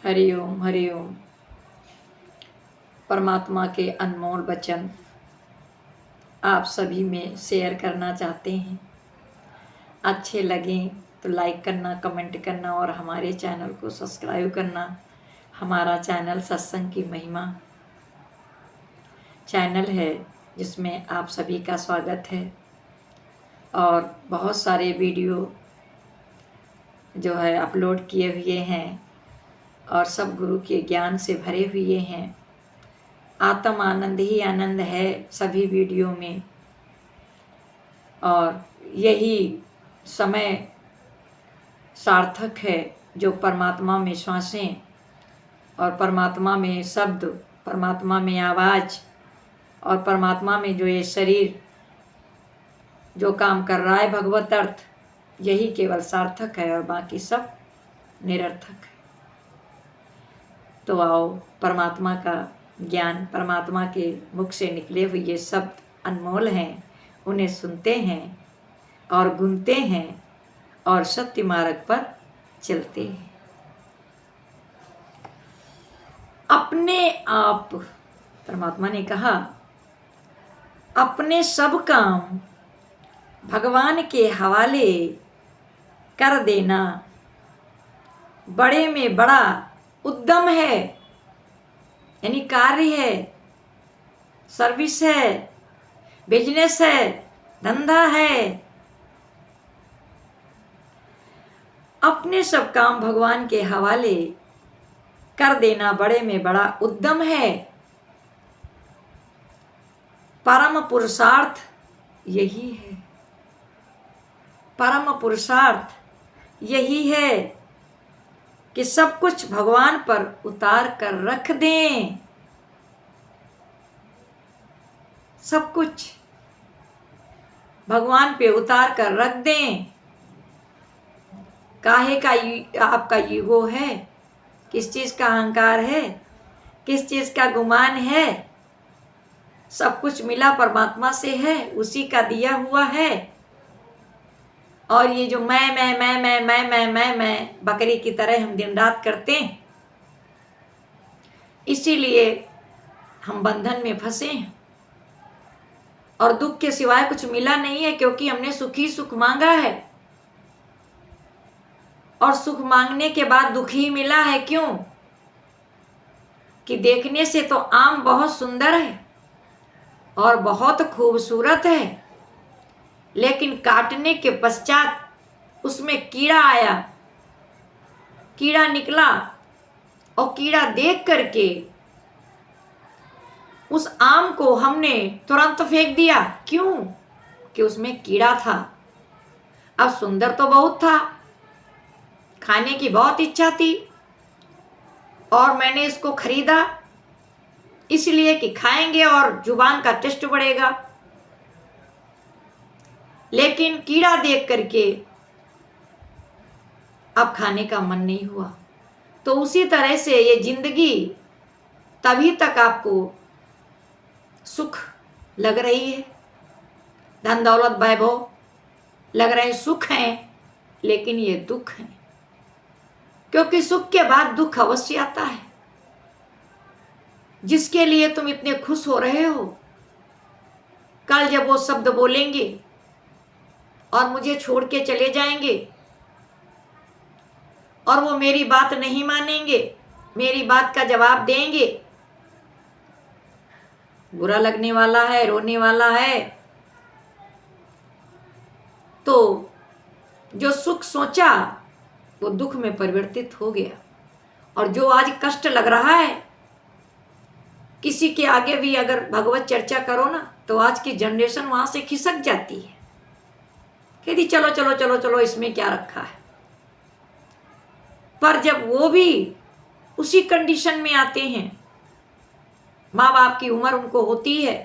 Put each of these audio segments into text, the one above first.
हरिओम हरिओम। परमात्मा के अनमोल वचन आप सभी में शेयर करना चाहते हैं। अच्छे लगें तो लाइक करना, कमेंट करना और हमारे चैनल को सब्सक्राइब करना। हमारा चैनल सत्संग की महिमा चैनल है, जिसमें आप सभी का स्वागत है। और बहुत सारे वीडियो जो है अपलोड किए हुए हैं और सब गुरु के ज्ञान से भरे हुए हैं। आत्म आनंद ही आनंद है सभी वीडियो में, और यही समय सार्थक है जो परमात्मा में श्वासें और परमात्मा में शब्द, परमात्मा में आवाज़ और परमात्मा में जो ये शरीर जो काम कर रहा है भगवत अर्थ, यही केवल सार्थक है और बाकी सब निरर्थक है। तो आओ, परमात्मा का ज्ञान, परमात्मा के मुख से निकले हुए ये शब्द अनमोल हैं, उन्हें सुनते हैं और गुनते हैं और सत्य मार्ग पर चलते हैं। अपने आप, परमात्मा ने कहा, अपने सब काम भगवान के हवाले कर देना बड़े में बड़ा उद्यम है। यानी कार्य है, सर्विस है, बिजनेस है, धंधा है। अपने सब काम भगवान के हवाले कर देना बड़े में बड़ा उद्यम है। परम पुरुषार्थ यही है, परम पुरुषार्थ यही है कि सब कुछ भगवान पर उतार कर रख दें। सब कुछ भगवान पे उतार कर रख दें। काहे का आपका ईगो है? किस चीज़ का अहंकार है? किस चीज़ का गुमान है? सब कुछ मिला परमात्मा से है, उसी का दिया हुआ है। और ये जो मैं बकरी की तरह हम दिन रात करते हैं, इसीलिए हम बंधन में फंसे हैं और दुख के सिवाय कुछ मिला नहीं है, क्योंकि हमने सुखी सुख मांगा है और सुख मांगने के बाद दुख ही मिला है। क्यों? कि देखने से तो आम बहुत सुंदर है और बहुत खूबसूरत है, लेकिन काटने के पश्चात उसमें कीड़ा आया, कीड़ा निकला और कीड़ा देख करके उस आम को हमने तुरंत फेंक दिया। क्यों? कि उसमें कीड़ा था। अब सुंदर तो बहुत था, खाने की बहुत इच्छा थी और मैंने इसको खरीदा इसलिए कि खाएंगे और जुबान का टेस्ट बढ़ेगा, लेकिन कीड़ा देख करके अब खाने का मन नहीं हुआ। तो उसी तरह से ये जिंदगी तभी तक आपको सुख लग रही है, धन दौलत वैभव लग रहे सुख हैं, लेकिन ये दुख है, क्योंकि सुख के बाद दुख अवश्य आता है। जिसके लिए तुम इतने खुश हो रहे हो, कल जब वो शब्द बोलेंगे और मुझे छोड़ के चले जाएंगे और वो मेरी बात नहीं मानेंगे, मेरी बात का जवाब देंगे, बुरा लगने वाला है, रोने वाला है। तो जो सुख सोचा वो दुख में परिवर्तित हो गया, और जो आज कष्ट लग रहा है, किसी के आगे भी अगर भगवत चर्चा करो ना, तो आज की जनरेशन वहां से खिसक जाती है, कहती चलो चलो चलो चलो, इसमें क्या रखा है। पर जब वो भी उसी कंडीशन में आते हैं, माँ बाप की उम्र उनको होती है,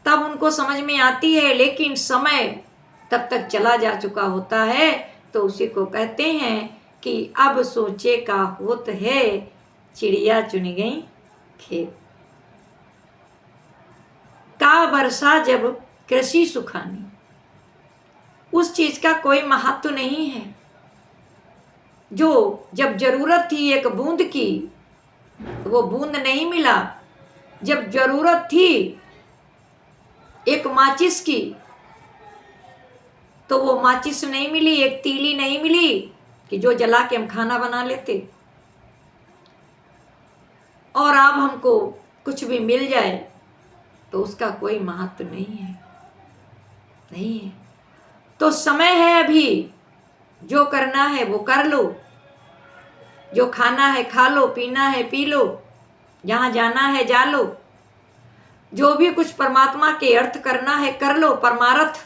तब उनको समझ में आती है, लेकिन समय तब तक चला जा चुका होता है। तो उसी को कहते हैं कि अब सोचे का होत है, चिड़िया चुन गई खेत। का वर्षा जब कृषि सुखानी, उस चीज का कोई महत्व नहीं है। जो जब जरूरत थी एक बूंद की, वो बूंद नहीं मिला। जब जरूरत थी एक माचिस की, तो वो माचिस नहीं मिली, एक तीली नहीं मिली कि जो जला के हम खाना बना लेते। और अब हमको कुछ भी मिल जाए तो उसका कोई महत्व नहीं है, नहीं है। तो समय है अभी, जो करना है वो कर लो, जो खाना है खा लो, पीना है पी लो, जहाँ जाना है जा लो, जो भी कुछ परमात्मा के अर्थ करना है कर लो, परमारथ।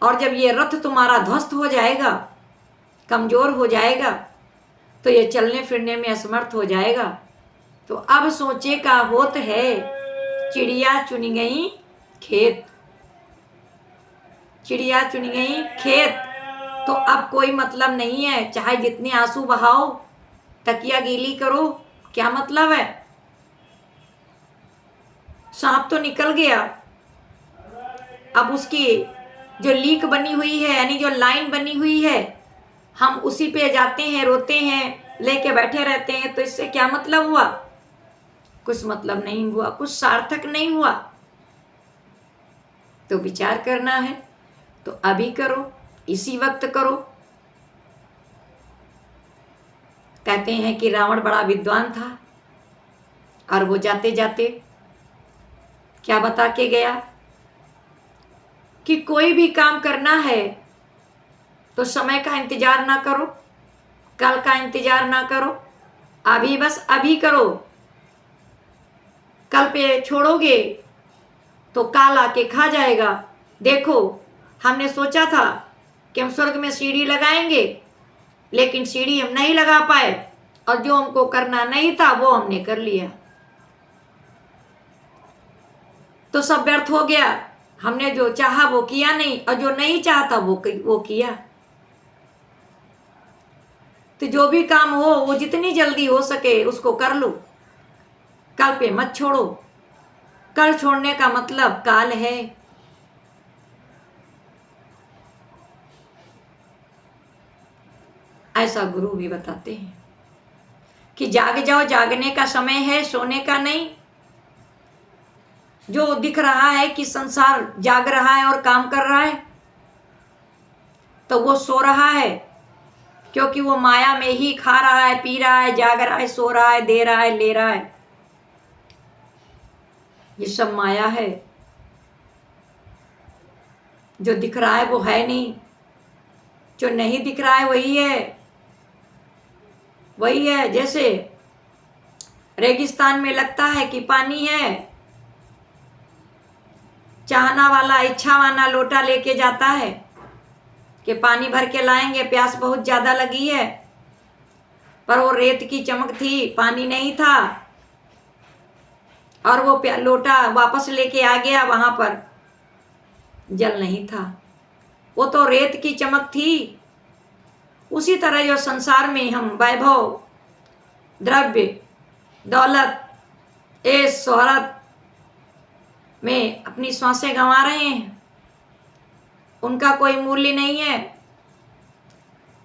और जब ये रथ तुम्हारा ध्वस्त हो जाएगा, कमजोर हो जाएगा, तो ये चलने फिरने में असमर्थ हो जाएगा। तो अब सोचे का होत है, चिड़िया चुन गई खेत, चिड़िया चुन गई खेत। तो अब कोई मतलब नहीं है, चाहे जितने आंसू बहाओ, तकिया गीली करो, क्या मतलब है। सांप तो निकल गया, अब उसकी जो लीक बनी हुई है, यानी जो लाइन बनी हुई है, हम उसी पे जाते हैं, रोते हैं, लेके बैठे रहते हैं। तो इससे क्या मतलब हुआ? कुछ मतलब नहीं हुआ, कुछ सार्थक नहीं हुआ। तो विचार करना है तो अभी करो, इसी वक्त करो। कहते हैं कि रावण बड़ा विद्वान था और वो जाते जाते क्या बता के गया कि कोई भी काम करना है तो समय का इंतजार ना करो, कल का इंतजार ना करो, अभी बस अभी करो। कल पे छोड़ोगे तो काल आके खा जाएगा। देखो, हमने सोचा था कि हम स्वर्ग में सीढ़ी लगाएंगे, लेकिन सीढ़ी हम नहीं लगा पाए, और जो हमको करना नहीं था वो हमने कर लिया, तो सब व्यर्थ हो गया। हमने जो चाहा वो किया नहीं, और जो नहीं चाहता वो किया। तो जो भी काम हो वो जितनी जल्दी हो सके उसको कर लो, कल पे मत छोड़ो। कल छोड़ने का मतलब काल है। ऐसा गुरु भी बताते हैं कि जाग जाओ, जागने का समय है, सोने का नहीं। जो दिख रहा है कि संसार जाग रहा है और काम कर रहा है, तो वो सो रहा है, क्योंकि वो माया में ही खा रहा है, पी रहा है, जाग रहा है, सो रहा है, दे रहा है, ले रहा है। ये सब माया है। जो दिख रहा है वो है नहीं, जो नहीं दिख रहा है वही है, वही है। जैसे रेगिस्तान में लगता है कि पानी है, चाहना वाला इच्छावाना लोटा लेके जाता है कि पानी भर के लाएंगे, प्यास बहुत ज्यादा लगी है, पर वो रेत की चमक थी, पानी नहीं था, और वो लोटा वापस लेके आ गया, वहां पर जल नहीं था, वो तो रेत की चमक थी। उसी तरह जो संसार में हम वैभव, द्रव्य, दौलत, ऐश शोहरत में अपनी सांसें गंवा रहे हैं, उनका कोई मूल्य नहीं है।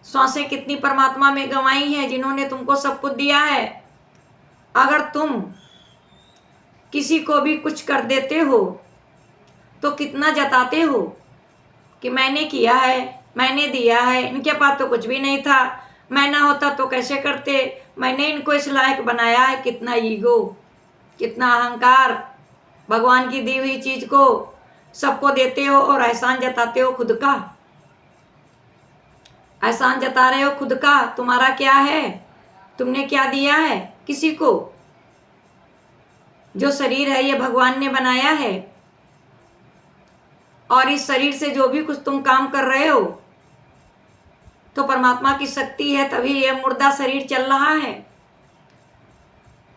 सांसें कितनी परमात्मा में गंवाई हैं, जिन्होंने तुमको सब कुछ दिया है। अगर तुम किसी को भी कुछ कर देते हो तो कितना जताते हो कि मैंने किया है, मैंने दिया है, इनके पास तो कुछ भी नहीं था, मैं ना होता तो कैसे करते, मैंने इनको इस लायक बनाया है। कितना ईगो, कितना अहंकार। भगवान की दी हुई चीज को सबको देते हो और एहसान जताते हो खुद का। एहसान जता रहे हो खुद का। तुम्हारा क्या है? तुमने क्या दिया है किसी को? जो शरीर है ये भगवान ने बनाया है, और इस शरीर से जो भी कुछ तुम काम कर रहे हो तो परमात्मा की शक्ति है, तभी यह मुर्दा शरीर चल रहा है।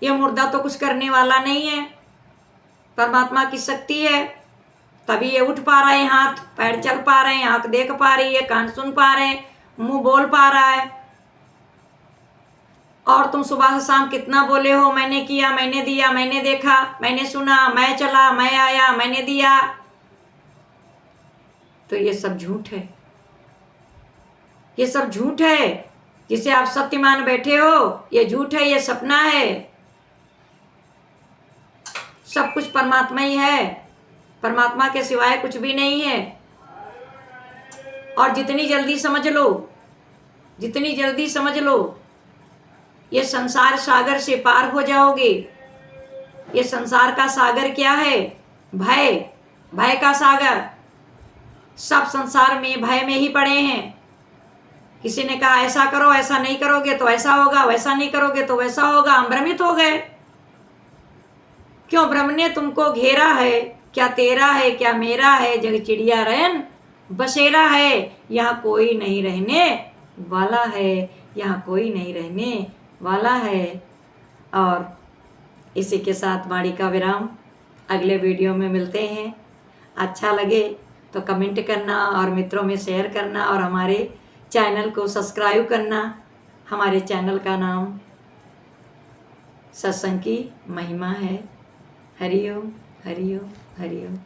यह मुर्दा तो कुछ करने वाला नहीं है, परमात्मा की शक्ति है, तभी ये उठ पा रहे हैं, हाथ पैर चल पा रहे हैं, आंख देख पा रही है, कान सुन पा रहे हैं, मुंह बोल पा रहा है। और तुम सुबह से शाम कितना बोले हो, मैंने किया, मैंने दिया, मैंने देखा, मैंने सुना, मैं चला, मैं आया, मैंने दिया। तो ये सब झूठ है। ये सब झूठ है, जिसे आप सत्य मान बैठे हो, ये झूठ है, ये सपना है। सब कुछ परमात्मा ही है, परमात्मा के सिवाय कुछ भी नहीं है। और जितनी जल्दी समझ लो, जितनी जल्दी समझ लो, ये संसार सागर से पार हो जाओगे। ये संसार का सागर क्या है? भय, भय का सागर। सब संसार में भय में ही पड़े हैं। किसी ने कहा ऐसा करो, ऐसा नहीं करोगे तो ऐसा होगा, वैसा नहीं करोगे तो वैसा होगा, हम भ्रमित हो गए। क्यों? ब्रह्म ने तुमको घेरा है। क्या तेरा है, क्या मेरा है, जग चिड़िया रैन बसेरा है। यहाँ कोई नहीं रहने वाला है, यहाँ कोई नहीं रहने वाला है। और इसी के साथ वाणी का विराम, अगले वीडियो में मिलते हैं। अच्छा लगे तो कमेंट करना और मित्रों में शेयर करना और हमारे चैनल को सब्सक्राइब करना। हमारे चैनल का नाम सत्संग की महिमा है। हरि ओम, हरि ओम, हरि ओम।